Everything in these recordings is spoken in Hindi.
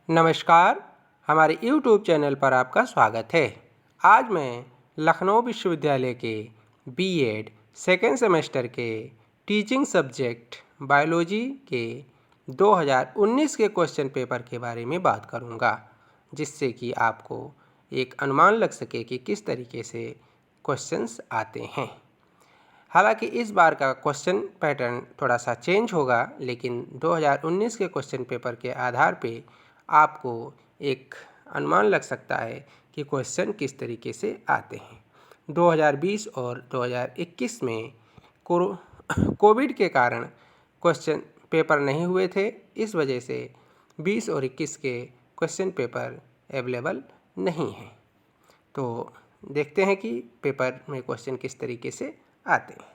नमस्कार, हमारे YouTube चैनल पर आपका स्वागत है। आज मैं लखनऊ विश्वविद्यालय के बीएड सेकेंड सेमेस्टर के टीचिंग सब्जेक्ट बायोलॉजी के 2019 के क्वेश्चन पेपर के बारे में बात करूंगा, जिससे कि आपको एक अनुमान लग सके कि किस तरीके से क्वेश्चंस आते हैं। हालांकि इस बार का क्वेश्चन पैटर्न थोड़ा सा चेंज होगा, लेकिन 2019 के क्वेश्चन पेपर के आधार पे आपको एक अनुमान लग सकता है कि क्वेश्चन किस तरीके से आते हैं। 2020 और 2021 में कोविड के कारण क्वेश्चन पेपर नहीं हुए थे। इस वजह से 20 और 21 के क्वेश्चन पेपर अवेलेबल नहीं हैं। तो देखते हैं कि पेपर में क्वेश्चन किस तरीके से आते हैं।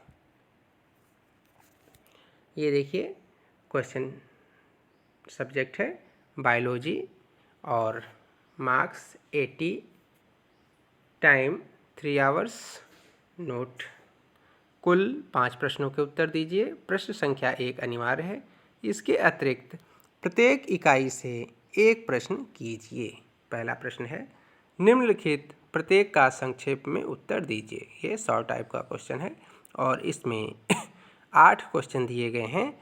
ये देखिए, क्वेश्चन सब्जेक्ट है बायोलॉजी और मार्क्स 80, टाइम 3 आवर्स। नोट: कुल 5 प्रश्नों के उत्तर दीजिए। प्रश्न संख्या 1 अनिवार्य है। इसके अतिरिक्त प्रत्येक इकाई से एक प्रश्न कीजिए। पहला प्रश्न है, निम्नलिखित प्रत्येक का संक्षेप में उत्तर दीजिए। ये शॉर्ट टाइप का क्वेश्चन है और इसमें 8 क्वेश्चन दिए गए हैं।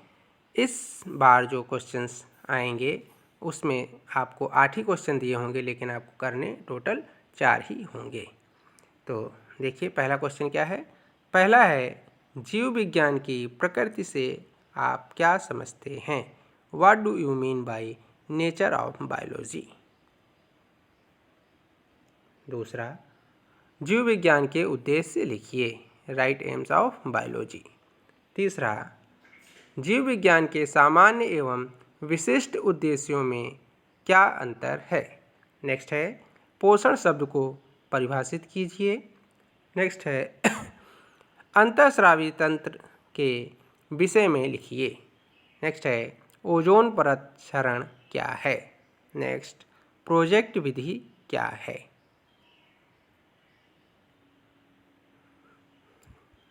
इस बार जो क्वेश्चंस आएंगे उसमें आपको 8 ही क्वेश्चन दिए होंगे, लेकिन आपको करने टोटल 4 ही होंगे। तो देखिए, पहला क्वेश्चन क्या है। पहला है, जीव विज्ञान की प्रकृति से आप क्या समझते हैं? What do you mean by nature of biology? दूसरा, जीव विज्ञान के उद्देश्य लिखिए। Right AIIMS of biology. तीसरा, जीव विज्ञान के सामान्य एवं विशिष्ट उद्देश्यों में क्या अंतर है? नेक्स्ट है, पोषण शब्द को परिभाषित कीजिए। नेक्स्ट है, अंतःस्रावी तंत्र के विषय में लिखिए। नेक्स्ट है, ओजोन परत क्षरण क्या है? नेक्स्ट, प्रोजेक्ट विधि क्या है?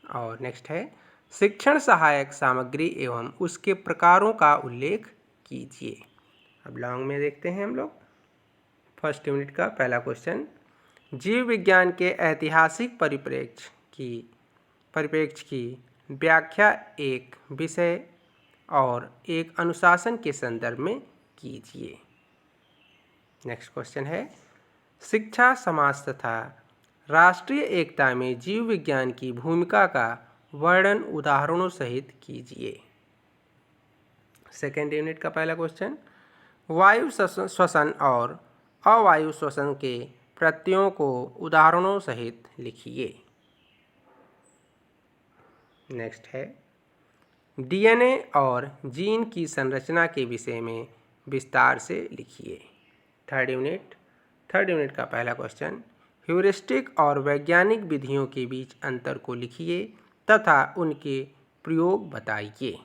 और नेक्स्ट है, शिक्षण सहायक सामग्री एवं उसके प्रकारों का उल्लेख कीजिए। अब लॉन्ग में देखते हैं हम लोग। फर्स्ट यूनिट का पहला क्वेश्चन, जीव विज्ञान के ऐतिहासिक परिप्रेक्ष्य की व्याख्या एक विषय और एक अनुशासन के संदर्भ में कीजिए। नेक्स्ट क्वेश्चन है, शिक्षा, समाज तथा राष्ट्रीय एकता में जीव विज्ञान की भूमिका का वर्णन उदाहरणों सहित कीजिए। सेकेंड यूनिट का पहला क्वेश्चन, वायु श्वसन और अवायु श्वसन के प्रत्ययों को उदाहरणों सहित लिखिए। नेक्स्ट है, डीएनए और जीन की संरचना के विषय में विस्तार से लिखिए। थर्ड यूनिट का पहला क्वेश्चन, ह्यूरिस्टिक और वैज्ञानिक विधियों के बीच अंतर को लिखिए तथा उनके प्रयोग बताइए।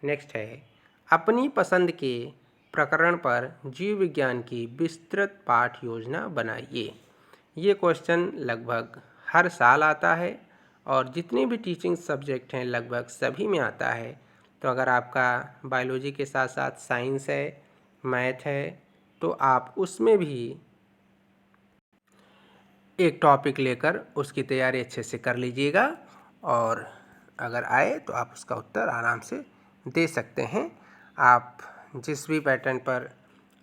नेक्स्ट है, अपनी पसंद के प्रकरण पर जीव विज्ञान की विस्तृत पाठ योजना बनाइए। ये क्वेश्चन लगभग हर साल आता है और जितने भी टीचिंग सब्जेक्ट हैं लगभग सभी में आता है। तो अगर आपका बायोलॉजी के साथ साथ साइंस है, मैथ है, तो आप उसमें भी एक टॉपिक लेकर उसकी तैयारी अच्छे से कर लीजिएगा और अगर आए तो आप उसका उत्तर आराम से दे सकते हैं। आप जिस भी पैटर्न पर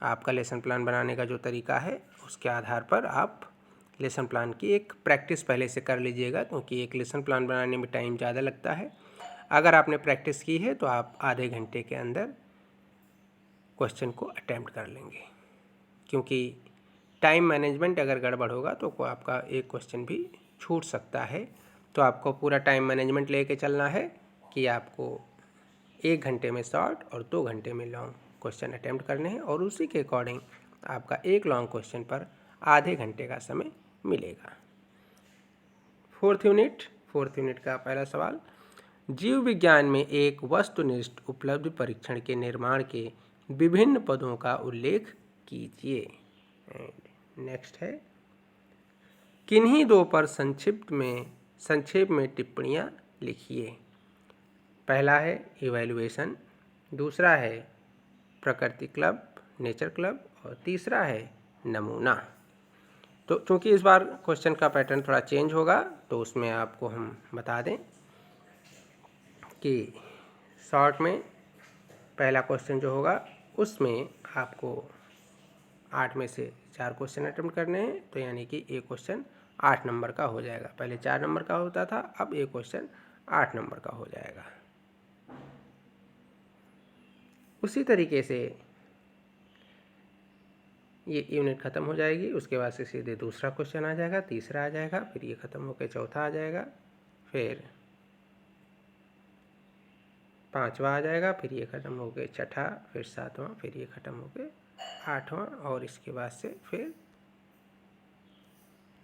आपका लेसन प्लान बनाने का जो तरीका है उसके आधार पर आप लेसन प्लान की एक प्रैक्टिस पहले से कर लीजिएगा, क्योंकि एक लेसन प्लान बनाने में टाइम ज़्यादा लगता है। अगर आपने प्रैक्टिस की है तो आप आधे घंटे के अंदर क्वेश्चन को अटैम्प्ट कर लेंगे, क्योंकि टाइम मैनेजमेंट अगर गड़बड़ होगा तो आपका एक क्वेश्चन भी छूट सकता है। तो आपको पूरा टाइम मैनेजमेंट लेके चलना है कि आपको 1 घंटे में शॉर्ट और 2 घंटे में लॉन्ग क्वेश्चन अटैम्प्ट करने हैं और उसी के अकॉर्डिंग आपका एक लॉन्ग क्वेश्चन पर आधे घंटे का समय मिलेगा। फोर्थ यूनिट का पहला सवाल, जीव विज्ञान में एक वस्तुनिष्ठ उपलब्धि परीक्षण के निर्माण के विभिन्न पदों का उल्लेख कीजिए। नेक्स्ट है, किन्हीं 2 पर संक्षेप में टिप्पणियाँ लिखिए। पहला है इवैल्यूएशन, दूसरा है प्रकृति क्लब, नेचर क्लब और तीसरा है नमूना। तो चूँकि इस बार क्वेश्चन का पैटर्न थोड़ा चेंज होगा तो उसमें आपको हम बता दें कि शॉर्ट में पहला क्वेश्चन जो होगा उसमें आपको 8 में से 4 क्वेश्चन अटेम्प्ट करने हैं, तो यानी कि एक क्वेश्चन 8 नंबर का हो जाएगा। पहले 4 नंबर का होता था, अब एक क्वेश्चन 8 नंबर का हो जाएगा। उसी तरीके से ये यूनिट ख़त्म हो जाएगी, उसके बाद से सीधे दूसरा क्वेश्चन आ जाएगा, तीसरा आ जाएगा, फिर ये ख़त्म होकर चौथा आ जाएगा, फिर पाँचवा आ जाएगा, फिर ये ख़त्म हो गए छठा, फिर सातवां, फिर ये ख़त्म हो गए आठवां, और इसके बाद से फिर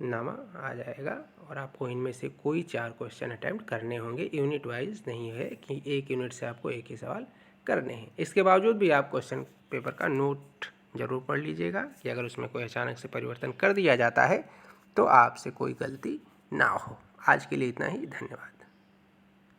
नौवां आ जाएगा। और आपको इनमें से कोई 4 क्वेश्चन अटैम्प्ट करने होंगे। यूनिट वाइज नहीं है कि एक यूनिट से आपको एक ही सवाल करने हैं। इसके बावजूद भी आप क्वेश्चन पेपर का नोट ज़रूर पढ़ लीजिएगा कि अगर उसमें कोई अचानक से परिवर्तन कर दिया जाता है तो आपसे कोई गलती ना हो। आज के लिए इतना ही, धन्यवाद।